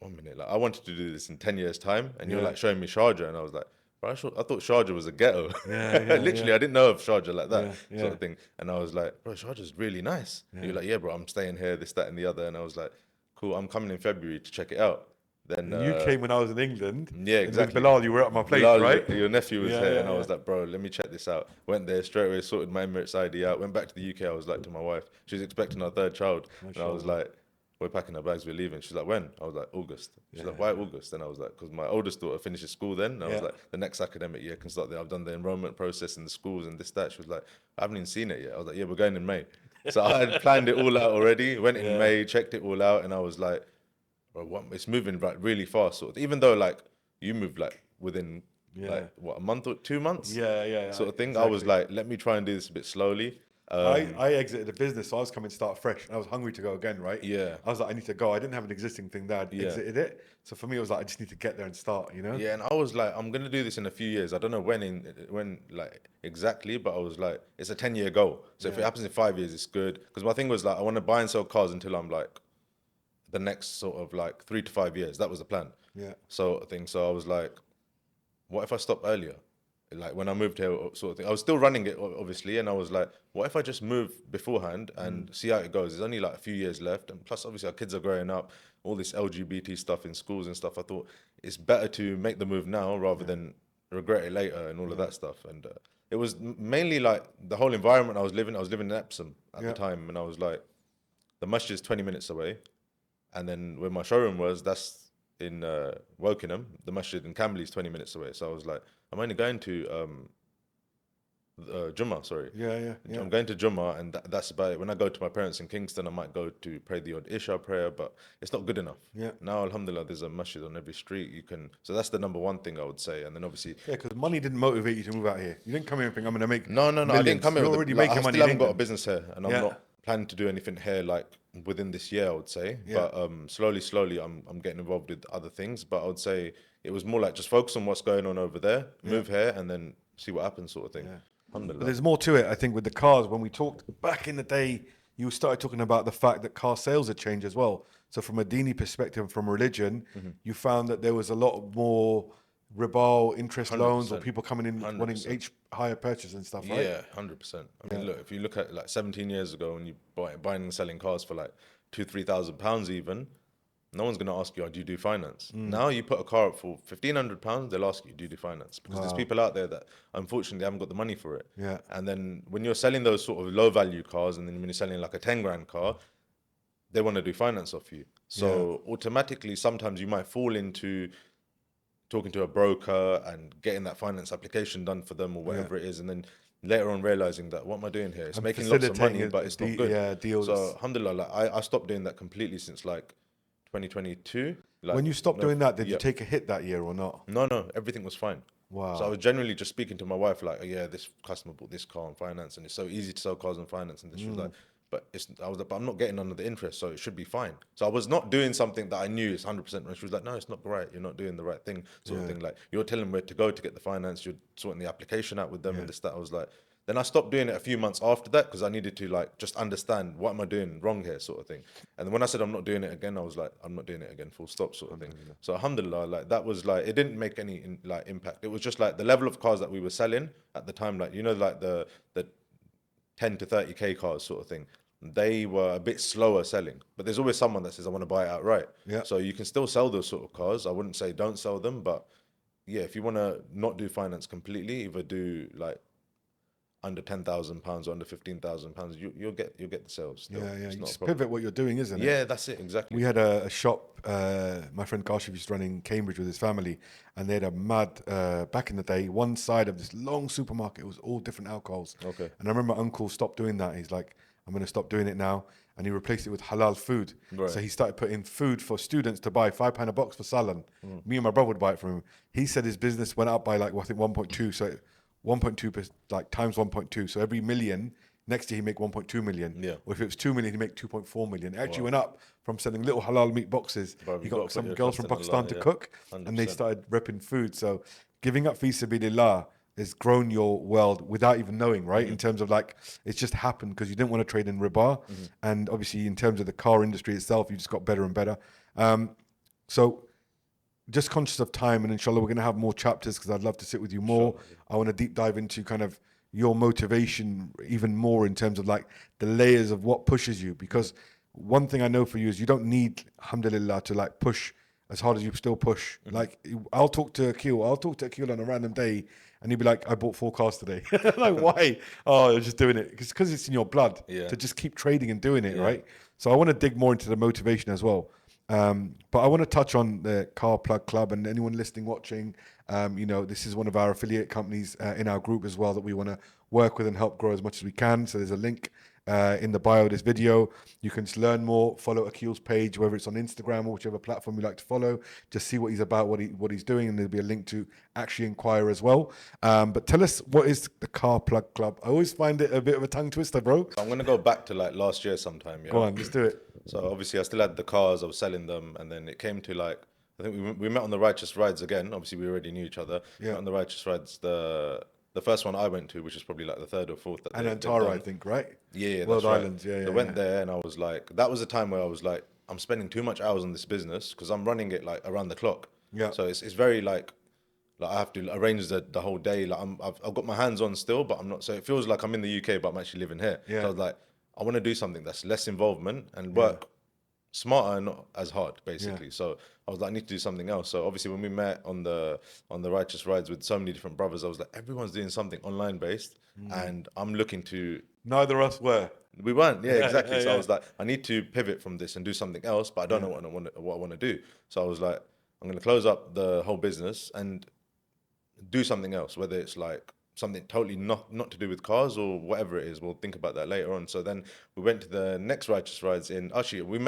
Speaker 2: 1 minute, like I wanted to do this in 10 years' time. And you're
Speaker 1: Yeah.
Speaker 2: like showing me Sharjah. And I was like, bro, I thought Sharjah was a ghetto.
Speaker 1: Yeah,
Speaker 2: Literally,
Speaker 1: yeah.
Speaker 2: I didn't know of Sharjah like that
Speaker 1: Yeah,
Speaker 2: sort
Speaker 1: yeah.
Speaker 2: of thing. And I was like, bro, Sharjah's really nice. And you're like, yeah, bro, I'm staying here, this, that, and the other. And I was like, cool, I'm coming in February to check it out. Then
Speaker 1: And you came when I was in England.
Speaker 2: yeah,
Speaker 1: and
Speaker 2: exactly.
Speaker 1: With Bilal, you were at my place,
Speaker 2: Bilal,
Speaker 1: right?
Speaker 2: your nephew was
Speaker 1: Yeah,
Speaker 2: here,
Speaker 1: yeah,
Speaker 2: and I was
Speaker 1: yeah.
Speaker 2: like, bro, let me check this out. Went there straight away, sorted my Emirates ID out. Went back to the UK. I was like to my wife, she was expecting our third child, and I was like, we're packing our bags, we're leaving. She's like, when? I was like, August. She's like, why August? And I was like, because my oldest daughter finishes school then. And I was
Speaker 1: Yeah.
Speaker 2: like, the next academic year can start there. I've done the enrollment process in the schools and this, that. She was like, I haven't even seen it yet. I was like, yeah, we're going in May. So I had planned it all out already. Went in
Speaker 1: Yeah.
Speaker 2: May, checked it all out, and I was like, bro, it's moving like really fast. Sort of, even though like you moved like within like what, a month or 2 months, sort of thing.
Speaker 1: exactly.
Speaker 2: I was like, let me try and do this a bit slowly.
Speaker 1: I exited the business, so I was coming to start fresh, and I was hungry to go again, right?
Speaker 2: Yeah.
Speaker 1: I was like, I need to go. I didn't have an existing thing there. I'd
Speaker 2: Yeah.
Speaker 1: exited it. So for me, it was like, I just need to get there and start, you know?
Speaker 2: Yeah, and I was like, I'm gonna do this in a few years. I don't know when like exactly, but I was like, it's a 10-year goal. So if it happens in 5 years, it's good. Because my thing was like, I want to buy and sell cars until I'm like the next sort of like 3 to 5 years. That was the plan.
Speaker 1: Yeah.
Speaker 2: Sort of thing. So I was like, what if I stop earlier? Like when I moved here, sort of thing. I was still running it, obviously, and I was like, what if I just move beforehand and see how it goes? There's only like a few years left, and plus, obviously, our kids are growing up. All this LGBT stuff in schools and stuff. I thought it's better to make the move now rather than regret it later and all of that stuff. And it was mainly like the whole environment I was living. I was living in Epsom at the time, and I was like, the masjid is 20 minutes away, and then where my showroom was, that's in Wokingham. The masjid in Camberley is 20 minutes away. So I was like, I'm only going to Jummah, sorry.
Speaker 1: Yeah.
Speaker 2: I'm going to Jummah, and that's about it. When I go to my parents in Kingston, I might go to pray the odd Isha prayer, but it's not good enough.
Speaker 1: Yeah.
Speaker 2: Now, alhamdulillah, there's a masjid on every street. You can, so that's the number one thing I would say. And then obviously,
Speaker 1: Yeah, because money didn't motivate you to move out here. You didn't come here and think, I'm going to make
Speaker 2: no, I
Speaker 1: millions.
Speaker 2: didn't come here.
Speaker 1: You're
Speaker 2: with
Speaker 1: already
Speaker 2: like,
Speaker 1: making
Speaker 2: I
Speaker 1: money
Speaker 2: still
Speaker 1: in
Speaker 2: haven't got a
Speaker 1: England.
Speaker 2: business here, and I'm not planning to do anything here like within this year, I would say.
Speaker 1: Yeah.
Speaker 2: But slowly, I'm getting involved with other things. But I would say it was more like just focus on what's going on over there, move here, and then see what happens, sort of thing.
Speaker 1: But
Speaker 2: Alhamdulillah.
Speaker 1: there's more to it, I think, with the cars. When we talked back in the day, you started talking about the fact that car sales had changed as well. So from a dini perspective, from religion, you found that there was a lot more riba, interest loans, or
Speaker 2: 100%.
Speaker 1: people coming in wanting higher purchase and stuff, right?
Speaker 2: Yeah, 100%. I mean, look, if you look at like 17 years ago when you buying and selling cars for like £2,000-3,000 even, no one's going to ask you, oh, do you do finance? Now you put a car up for £1,500, they'll ask you, do you do finance? Because there's people out there that unfortunately haven't got the money for it.
Speaker 1: Yeah.
Speaker 2: And then when you're selling those sort of low value cars, and then when you're selling like a 10 grand car, they want to do finance off you. So automatically, sometimes you might fall into talking to a broker and getting that finance application done for them or whatever it is, and then later on realizing that, what am I doing here? It's making lots of money, but it's not good.
Speaker 1: Yeah, deals.
Speaker 2: So alhamdulillah, like, I stopped doing that completely since like 2022. Like,
Speaker 1: when you stopped doing that, did you take a hit that year or not?
Speaker 2: No, everything was fine.
Speaker 1: Wow.
Speaker 2: So I was generally just speaking to my wife like, oh, yeah, this customer bought this car on finance, and it's so easy to sell cars on finance. And she was like, but I'm not getting under the interest, so it should be fine. So I was not doing something that I knew is 100%. And she was like, no, it's not right. You're not doing the right thing, sort of thing. Like, you're telling them where to go to get the finance. You're sorting the application out with them and this, that. I was like, then I stopped doing it a few months after that because I needed to like just understand, what am I doing wrong here, sort of thing. And when I said I'm not doing it again, I was like, I'm not doing it again, full stop, sort of thing. So alhamdulillah, like that was like, it didn't make any like impact. It was just like the level of cars that we were selling at the time, like, you know, like the 10 to 30k cars, sort of thing. They were a bit slower selling, but there's always someone that says, I want to buy it outright.
Speaker 1: Yeah.
Speaker 2: So you can still sell those sort of cars. I wouldn't say don't sell them, but yeah, if you want to not do finance completely, either do like under £10,000 or under £15,000, you'll get the sales. Still.
Speaker 1: Yeah.
Speaker 2: It's
Speaker 1: You
Speaker 2: not a
Speaker 1: just
Speaker 2: problem.
Speaker 1: pivot what you're doing, isn't it?
Speaker 2: Yeah, that's it, exactly.
Speaker 1: We had a shop, my friend Kashif used to run in Cambridge with his family, and they had a mad, back in the day, one side of this long supermarket was all different alcohols.
Speaker 2: Okay.
Speaker 1: And I remember Uncle stopped doing that. He's like, I'm going to stop doing it now. And he replaced it with halal food.
Speaker 2: Right.
Speaker 1: So he started putting food for students to buy, £5 a box for Salon. Me and my brother would buy it from him. He said his business went up by like, I think 1.2. So 1.2 like times 1.2. So every million, next year he make 1.2 million.
Speaker 2: Yeah.
Speaker 1: Or if it was 2 million, he make 2.4 million. It actually went up from selling little halal meat boxes.
Speaker 2: Bro,
Speaker 1: He
Speaker 2: you've got to
Speaker 1: got
Speaker 2: put
Speaker 1: some
Speaker 2: your
Speaker 1: girls
Speaker 2: trust
Speaker 1: from
Speaker 2: in
Speaker 1: Pakistan
Speaker 2: Allah,
Speaker 1: to
Speaker 2: yeah.
Speaker 1: cook, and they
Speaker 2: 100%.
Speaker 1: started repping food. So giving up fi sabilillah has grown your world without even knowing, right? In terms of like, it's just happened because you didn't want to trade in riba. And obviously in terms of the car industry itself, you just got better and better. So just conscious of time, and inshallah we're going to have more chapters because I'd love to sit with you more. I want to deep dive into kind of your motivation even more in terms of like the layers of what pushes you, because one thing I know for you is you don't need, alhamdulillah, to like push as hard as you still push. Like I'll talk to Aqeel on a random day and he'd be like, I bought 4 cars today. Like, why? Oh, you're just doing it. Because it's in your blood to just keep trading and doing it, right? So I want to dig more into the motivation as well. But I want to touch on the Car Plug Club, and anyone listening, watching, you know, this is one of our affiliate companies in our group as well that we want to work with and help grow as much as we can. So there's a link in the bio of this video. You can just learn more, follow Aqeel's page, whether it's on Instagram or whichever platform you like to follow. Just see what he's about, what he's doing, and there'll be a link to actually inquire as well. But tell us, what is the Car Plug Club? I always find it a bit of a tongue twister, bro.
Speaker 2: So I'm gonna go back to like last year sometime. Yeah.
Speaker 1: Go on, let's do it.
Speaker 2: So obviously I still had the cars, I was selling them, and then it came to like I think we met on the Righteous Rides again. Obviously we already knew each other.
Speaker 1: Yeah.
Speaker 2: Met on the Righteous Rides, the first one I went to, which is probably like the third or fourth. That
Speaker 1: And
Speaker 2: they've
Speaker 1: Antara,
Speaker 2: done.
Speaker 1: I think, right?
Speaker 2: Yeah,
Speaker 1: World
Speaker 2: that's right.
Speaker 1: Islands, yeah,
Speaker 2: I
Speaker 1: yeah.
Speaker 2: went there and I was like, that was a time where I was like, I'm spending too much hours on this business because I'm running it like around the clock.
Speaker 1: Yeah.
Speaker 2: So it's very like I have to arrange the whole day. Like I've got my hands on still, but I'm not. So it feels like I'm in the UK, but I'm actually living here.
Speaker 1: Yeah.
Speaker 2: So I was like, I want to do something that's less involvement and work smarter and not as hard, basically. So I was like, I need to do something else. So obviously when we met on the Righteous Rides with so many different brothers, I was like, everyone's doing something online based, and I'm looking to.
Speaker 1: Neither of us were.
Speaker 2: We weren't, yeah, exactly. So I
Speaker 1: yeah.
Speaker 2: was like, I need to pivot from this and do something else, but I don't know what I want to do. So I was like, I'm going to close up the whole business and do something else, whether it's like something totally not to do with cars or whatever it is. We'll think about that later on. So then we went to the next Righteous Rides in. Actually,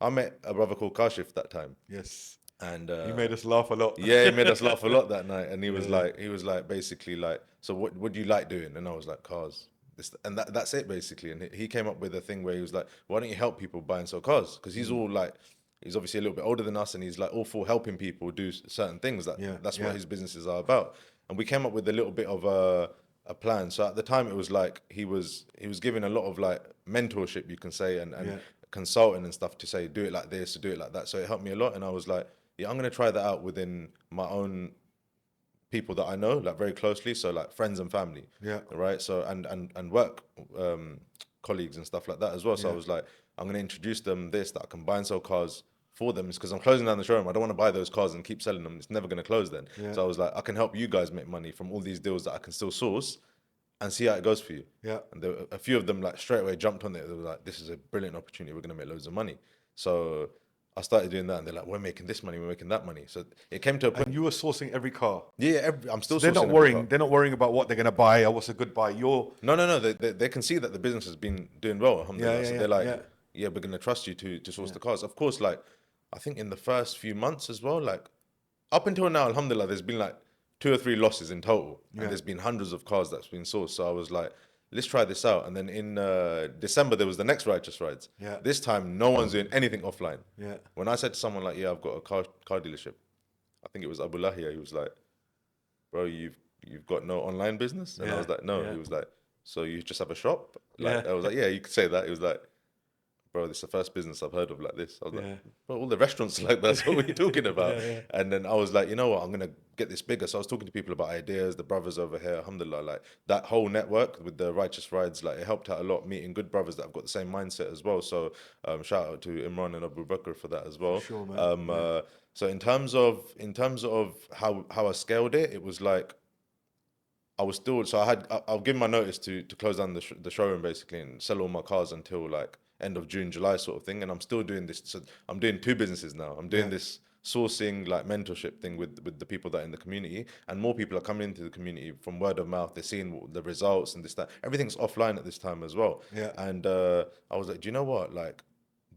Speaker 2: I met a brother called Kashif that time.
Speaker 1: Yes.
Speaker 2: And
Speaker 1: You made us laugh a lot.
Speaker 2: yeah, he made us laugh a lot that night. And he was like basically like, so what do you like doing? And I was like, cars. And that's it basically. And he came up with a thing where he was like, why don't you help people buy and sell cars? Because he's all like, he's obviously a little bit older than us, and he's like all for helping people do certain things. That's what his businesses are about. And we came up with a little bit of a plan. So at the time, it was like he was giving a lot of like mentorship, you can say, and consulting and stuff to say, do it like this, do it like that. So it helped me a lot. And I was like, yeah, I'm gonna try that out within my own people that I know, like very closely. So like friends and family.
Speaker 1: Yeah.
Speaker 2: Right. So and work colleagues and stuff like that as well. So I was like, I'm gonna introduce them that I can buy and sell cars for them. It's because I'm closing down the showroom. I don't want to buy those cars and keep selling them. It's never going to close then. So I was like, I can help you guys make money from all these deals that I can still source and see how it goes for you.
Speaker 1: Yeah.
Speaker 2: And there were a few of them like straight away jumped on it. They were like, this is a brilliant opportunity. We're going to make loads of money. So I started doing that, and they're like, we're making this money, we're making that money. So it came to a point.
Speaker 1: And you were sourcing every car.
Speaker 2: I'm still
Speaker 1: They're
Speaker 2: sourcing
Speaker 1: not
Speaker 2: every
Speaker 1: worrying.
Speaker 2: car.
Speaker 1: They're not worrying about what they're going to buy or what's a good buy.
Speaker 2: No. They can see that the business has been doing well. Alhamdulillah. So they're like, yeah, we're going to trust you to source the cars. Of course, like, I think in the first few months as well, like up until now, alhamdulillah, there's been like 2 or 3 losses in total. And there's been hundreds of cars that's been sourced. So I was like, let's try this out. And then in December, there was the next Righteous Rides.
Speaker 1: Yeah.
Speaker 2: This time, no one's doing anything offline.
Speaker 1: Yeah.
Speaker 2: When I said to someone like, yeah, I've got a car dealership, I think it was Abu Lahia, he was like, bro, you've got no online business? And I was like, no. He was like, so you just have a shop? Like, I was like, yeah, you could say that. He was like, bro, this is the first business I've heard of like this. I was like, bro, all the restaurants are like that. So what are you talking about? And then I was like, you know what, I'm going to get this bigger. So I was talking to people about ideas, the brothers over here, alhamdulillah, like that whole network with the Righteous Rides, like it helped out a lot, meeting good brothers that have got the same mindset as well. So shout out to Imran and Abu Bakr for that as well.
Speaker 1: Sure, man.
Speaker 2: So in terms of how I scaled it, it was like, I was still, so I'll give my notice to close down the showroom basically and sell all my cars until like end of June, July sort of thing. And I'm still doing this. So I'm doing 2 businesses now. I'm doing this sourcing like mentorship thing with the people that are in the community, and more people are coming into the community from word of mouth. They're seeing the results and this, that. Everything's offline at this time as well. And I was like, do you know what? Like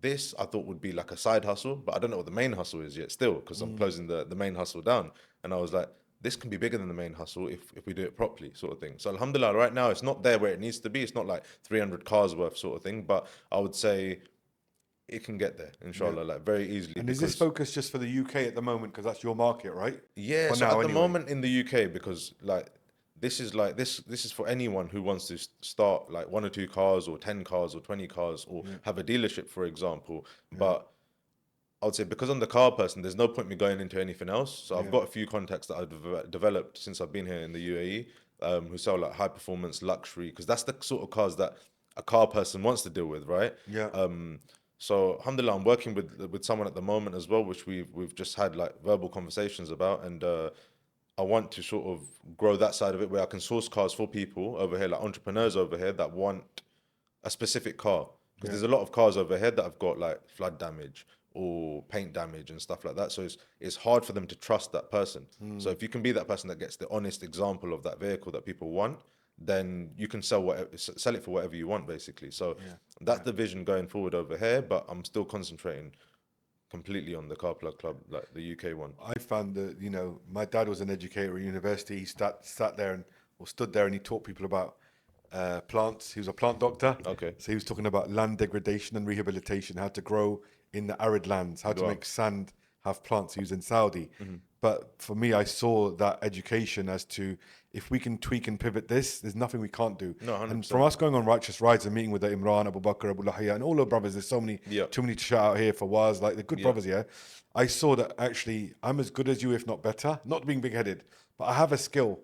Speaker 2: this, I thought would be like a side hustle, but I don't know what the main hustle is yet still, because I'm closing the main hustle down. And I was like, this can be bigger than the main hustle if we do it properly, sort of thing. So alhamdulillah, right now it's not there where it needs to be. It's not like 300 cars worth sort of thing, but I would say it can get there, inshallah, like very easily.
Speaker 1: And is this focus just for the UK at the moment, because that's your market, right?
Speaker 2: Yeah,
Speaker 1: For
Speaker 2: so
Speaker 1: now,
Speaker 2: at the
Speaker 1: anyway.
Speaker 2: moment in the UK, because like this is for anyone who wants to start like 1 or 2 cars or 10 cars or 20 cars or have a dealership, for example. But I would say because I'm the car person, there's no point me going into anything else. So I've got a few contacts that I've developed since I've been here in the UAE, who sell like high performance luxury, because that's the sort of cars that a car person wants to deal with, right?
Speaker 1: Yeah.
Speaker 2: So alhamdulillah, I'm working with someone at the moment as well, which we've just had like verbal conversations about, and I want to sort of grow that side of it where I can source cars for people over here, like entrepreneurs over here that want a specific car. Because there's a lot of cars over here that have got like flood damage or paint damage and stuff like that. So it's hard for them to trust that person. So if you can be that person that gets the honest example of that vehicle that people want, then you can sell it for whatever you want, basically. So that's the vision going forward over here. But I'm still concentrating completely on the Car Plug Club, like the UK one.
Speaker 1: I found that, you know, my dad was an educator at university. He sat there and or stood there and he taught people about plants. He was a plant doctor.
Speaker 2: Okay.
Speaker 1: So he was talking about land degradation and rehabilitation, how to grow in the arid lands, how to
Speaker 2: Wow.
Speaker 1: make sand have plants. He was in Saudi. But for me, I saw that education as to if we can tweak and pivot this, there's nothing we can't do.
Speaker 2: No,
Speaker 1: And
Speaker 2: 100%.
Speaker 1: from us going on Righteous Rides and meeting with the Imran, Abu Bakr, Abu Lahia, and all our brothers, there's so many,
Speaker 2: Yeah.
Speaker 1: too many to shout out here for Waz, like the good brothers here. I saw that actually I'm as good as you, if not better. Not being big headed, but I have a skill.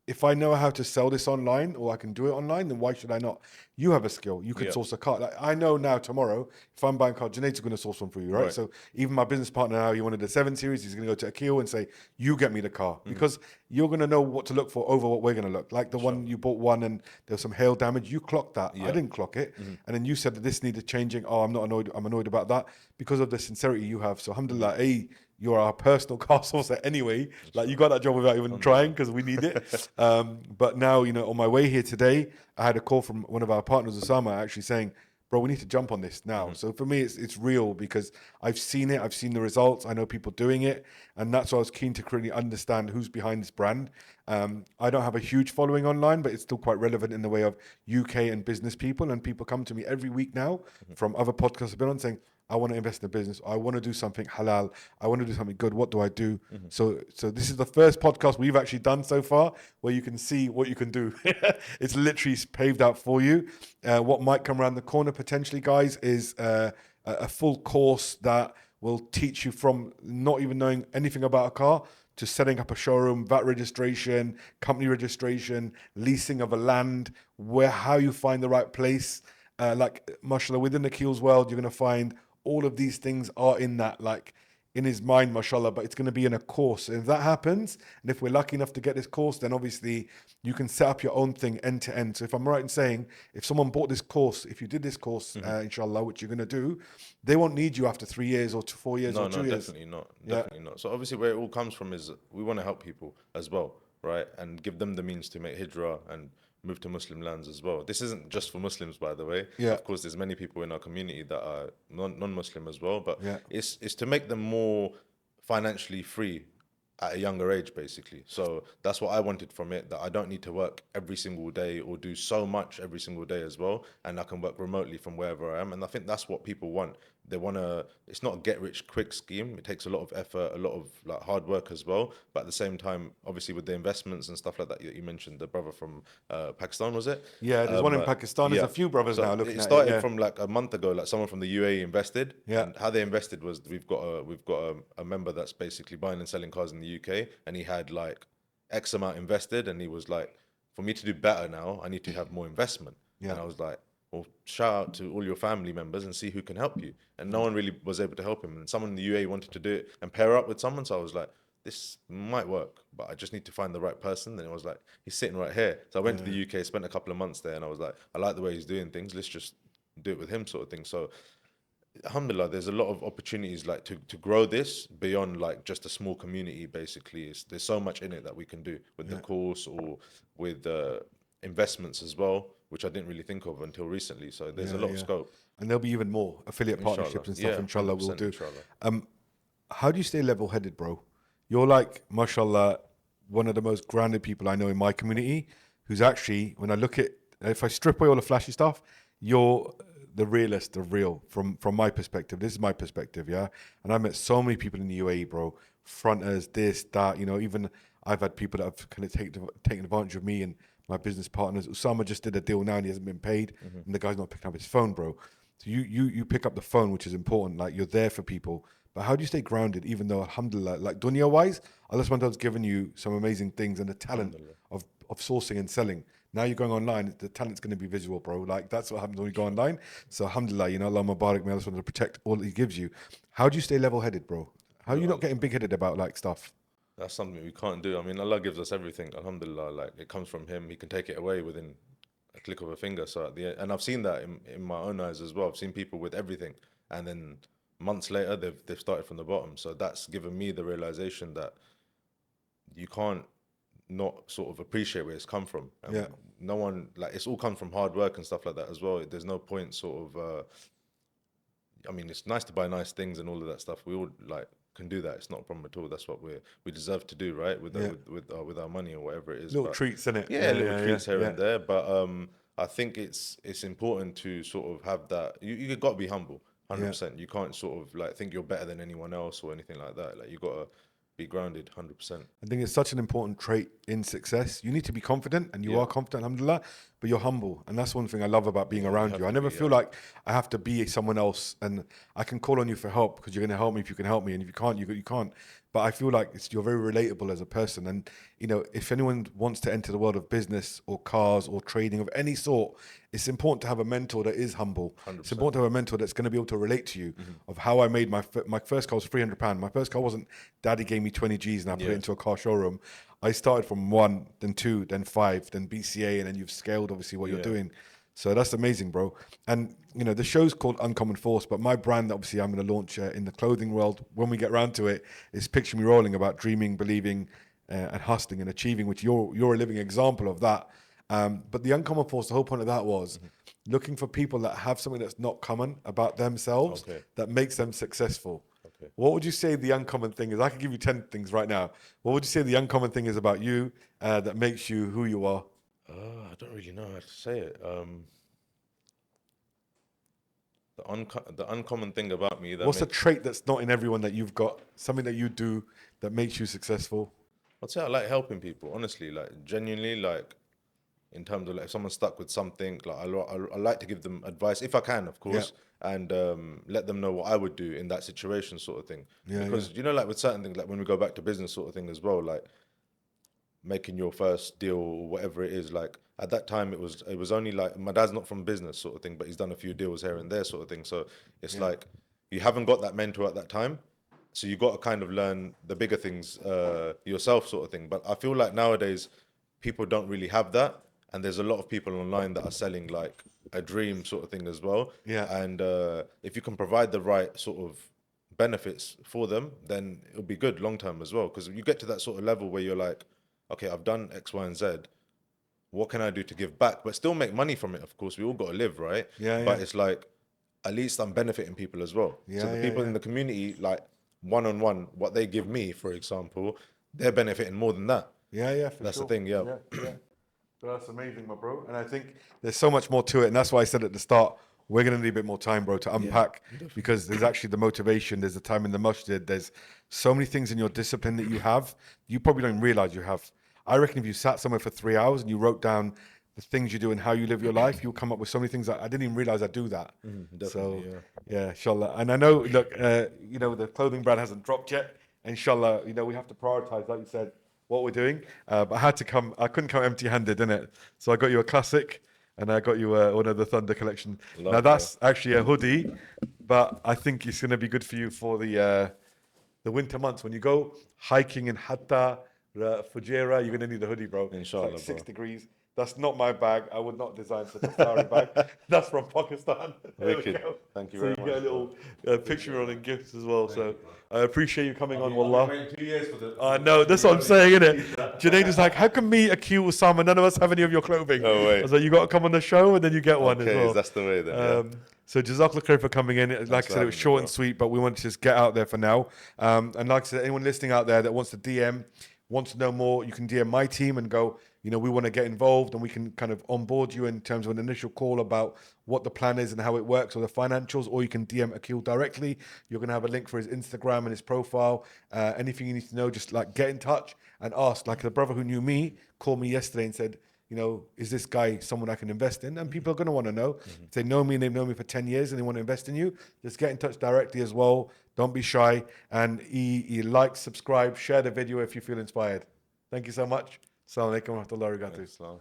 Speaker 1: If I know how to sell this online or I can do it online, then why should I not? You have a skill. You can source a car. Like, I know now tomorrow, if I'm buying a car, Junaid's going to source one for you, right? So even my business partner now, he wanted a 7 Series. He's going to go to Aqeel and say, you get me the car. Because you're going to know what to look for over what we're going to look. Like the one, you bought one and there was some hail damage. You clocked that. I didn't clock it. And then you said that this needed changing. Oh, I'm not annoyed. I'm annoyed about that because of the sincerity you have. So alhamdulillah, you're our personal car sourcer anyway. Like you got that job without even trying because we need it. But now, you know, on my way here today, I had a call from one of our partners, Osama, actually saying, bro, we need to jump on this now. So for me, it's real because I've seen it. I've seen the results. I know people doing it. And that's why I was keen to really understand who's behind this brand. I don't have a huge following online, but it's still quite relevant in the way of UK and business people. And people come to me every week now from other podcasts I've been on saying, I want to invest in a business. I want to do something halal. I want to do something good. What do I do? So this is the first podcast we've actually done so far where you can see what you can do. It's literally paved out for you. What might come around the corner potentially, guys, is a full course that will teach you from not even knowing anything about a car to setting up a showroom, VAT registration, company registration, leasing of a land, how you find the right place. Like, mashallah, within Aqeel's world, you're going to find all of these things are in that, like, in his mind, mashallah, but it's going to be in a course. And if that happens, and if we're lucky enough to get this course, then obviously you can set up your own thing end to end. So if I'm right in saying, if someone bought this course, if you did this course, inshallah, which you're going to do, they won't need you after 3 years or 4 years or 2 years.
Speaker 2: Definitely not. Definitely not. So obviously where it all comes from is we want to help people as well, right? And give them the means to make hijrah and move to Muslim lands as well. This isn't just for Muslims, by the way.
Speaker 1: Yeah.
Speaker 2: Of course, there's many people in our community that are non-Muslim as well, but
Speaker 1: Yeah.
Speaker 2: it's to make them more financially free at a younger age, basically. So that's what I wanted from it, that I don't need to work every single day or do so much every single day as well, and I can work remotely from wherever I am. And I think that's what people want. They want to, it's not a get-rich-quick scheme. It takes a lot of effort, a lot of like hard work as well. But at the same time, obviously with the investments and stuff like that, you mentioned the brother from Pakistan, was it?
Speaker 1: Yeah, there's one in Pakistan. There's a few brothers
Speaker 2: So
Speaker 1: now looking
Speaker 2: it
Speaker 1: at
Speaker 2: started
Speaker 1: it.
Speaker 2: from like a month ago. Like someone from the UAE invested.
Speaker 1: Yeah.
Speaker 2: And how they invested was we've got a member that's basically buying and selling cars in the UK, and he had like X amount invested, and he was like, for me to do better now, I need to have more investment.
Speaker 1: Yeah.
Speaker 2: And I was like, well, shout out to all your family members and see who can help you. And no one really was able to help him. And someone in the UAE wanted to do it and pair up with someone. So I was like, this might work, but I just need to find the right person. And it was like, he's sitting right here. So I went to the UK, spent a couple of months there, and I was like, I like the way he's doing things. Let's just do it with him, sort of thing. So alhamdulillah, there's a lot of opportunities like to grow this beyond like just a small community. Basically, there's so much in it that we can do with the course or with investments as well, which I didn't really think of until recently. So there's a lot of scope.
Speaker 1: And there'll be even more affiliate partnerships and stuff, inshallah, we'll
Speaker 2: 100%,
Speaker 1: do.
Speaker 2: inshallah.
Speaker 1: How do you stay level-headed, bro? You're like, mashallah, one of the most grounded people I know in my community, who's actually, when I look at, if I strip away all the flashy stuff, you're the realest of real from my perspective. This is my perspective, yeah? And I met so many people in the UAE, bro. Fronters, this, that, you know, even I've had people that have kind of taken advantage of me and my business partners. Usama just did a deal now and he hasn't been paid, and the guy's not picking up his phone, bro. So you pick up the phone, which is important. Like, you're there for people. But how do you stay grounded, even though, alhamdulillah, like dunya-wise, Allah subhanahu wa ta'ala's given you some amazing things and the talent of sourcing and selling. Now you're going online, the talent's going to be visual, bro. Like, that's what happens when you go online. So alhamdulillah, you know, Allah Mubarak, may Allah subhanahu wa ta'ala protect all that he gives you. How do you stay level-headed, bro? How are you not getting big-headed about, like, stuff?
Speaker 2: That's something we can't do. I mean, Allah gives us everything, alhamdulillah. Like, it comes from him. He can take it away within a click of a finger. So at the end, and I've seen that in my own eyes as well. I've seen people with everything, and then months later they've started from the bottom. So that's given me the realization that you can't not sort of appreciate where it's come from. And
Speaker 1: Yeah.
Speaker 2: no one, like, it's all come from hard work and stuff like that as well. There's no point sort of, I mean, it's nice to buy nice things and all of that stuff. We all like can do that. It's not a problem at all. That's what we deserve to do, right? With with our money or whatever it is.
Speaker 1: Little treats, innit?
Speaker 2: Yeah, little treats here
Speaker 1: yeah.
Speaker 2: and there. But I think it's important to sort of have that. You got to be humble, 100%. You can't sort of like think you're better than anyone else or anything like that. Like you got to be grounded, 100%.
Speaker 1: I think it's such an important trait in success. You need to be confident, and you are confident, alhamdulillah, but you're humble. And that's one thing I love about being around you. I never feel like I have to be someone else, and I can call on you for help because you're going to help me if you can help me. And if you can't, you can't. But I feel like you're very relatable as a person. And, you know, if anyone wants to enter the world of business or cars or trading of any sort, it's important to have a mentor that is humble.
Speaker 2: 100%.
Speaker 1: It's important to have a mentor that's going to be able to relate to you of how I made my first car was £300. My first car wasn't daddy gave me 20 G's and I put it into a car showroom. I started from 1, then 2, then 5, then BCA, and then you've scaled obviously what you're doing. So that's amazing, bro. And, you know, the show's called Uncommon Force, but my brand, obviously, I'm going to launch in the clothing world. When we get around to it, is Picture Me Rolling, about dreaming, believing, and hustling and achieving, which you're a living example of that. But the Uncommon Force, the whole point of that was looking for people that have something that's not common about themselves that makes them successful. What would you say the uncommon thing is? I can give you 10 things right now. What would you say the uncommon thing is about you that makes you who you are?
Speaker 2: I don't really know how to say it. The uncommon thing about me that
Speaker 1: What's a trait that's not in everyone that you've got? Something that you do that makes you successful?
Speaker 2: I'd say I like helping people, honestly, like genuinely, like in terms of like if someone's stuck with something, like I like to give them advice if I can, of course, and let them know what I would do in that situation, sort of thing. Because you know, like with certain things, like when we go back to business, sort of thing as well, like making your first deal or whatever it is, like at that time it was only like my dad's not from business, sort of thing, but he's done a few deals here and there, sort of thing. So it's like you haven't got that mentor at that time. So you got to kind of learn the bigger things yourself, sort of thing. But I feel like nowadays people don't really have that, and there's a lot of people online that are selling like a dream sort of thing as well.
Speaker 1: Yeah.
Speaker 2: And if you can provide the right sort of benefits for them, then it'll be good long term as well. Because you get to that sort of level where you're like, okay, I've done X, Y, and Z. What can I do to give back? But still make money from it, of course. We all got to live, right? But it's like, at least I'm benefiting people as well. So the people in the community, like one-on-one, what they give me, for example, they're benefiting more than that. That's the thing,
Speaker 1: But that's amazing, my bro. And I think there's so much more to it. And that's why I said at the start, we're going to need a bit more time, bro, to unpack because there's actually the motivation. There's the time in the masjid. There's so many things in your discipline that you have. You probably don't realize you have. I reckon if you sat somewhere for 3 hours and you wrote down the things you do and how you live your life, you'll come up with so many things that I didn't even realize I do that. So, inshallah. And I know, look, you know, the clothing brand hasn't dropped yet. Inshallah, you know, we have to prioritize, like you said, what we're doing. But I couldn't come empty-handed, innit? So I got you a classic and I got you one of the Thunder collection. Now that's actually a hoodie, but I think it's going to be good for you for the winter months. When you go hiking in Hatta, Fujairah, you're going to need a hoodie, bro.
Speaker 2: Inshallah,
Speaker 1: it's like 6 degrees. That's not my bag. I would not design such a flowery bag. That's from Pakistan.
Speaker 2: Wicked. Thank you very much.
Speaker 1: So you get a little picture on and gifts as well. So I appreciate you coming on, wallah.
Speaker 2: I've been waiting 2 years for the...
Speaker 1: I know, that's what I'm saying, innit? Junaid is like, how come me, Aqeel, Osama, none of us have any of your clothing?
Speaker 2: Oh, wait.
Speaker 1: I was like, you got to come on the show and then you get one as well.
Speaker 2: That's the way then,
Speaker 1: So Jazakallah khair for coming in. Like I said, it was short and sweet, but we wanted to just get out there for now. And like I said, anyone listening out there that wants to DM, wants to know more, you can DM my team and go, you know, we want to get involved and we can kind of onboard you in terms of an initial call about what the plan is and how it works or the financials, or you can DM Aqeel directly. You're going to have a link for his Instagram and his profile. Anything you need to know, just like get in touch and ask. Like the brother who knew me called me yesterday and said, you know, is this guy someone I can invest in? And people are going to want to know. If they know me and they've known me for 10 years and they want to invest in you, just get in touch directly as well. Don't be shy. And like, subscribe, share the video if you feel inspired. Thank you so much. Assalamu alaikum wa rahmatullahi wa barakatuh.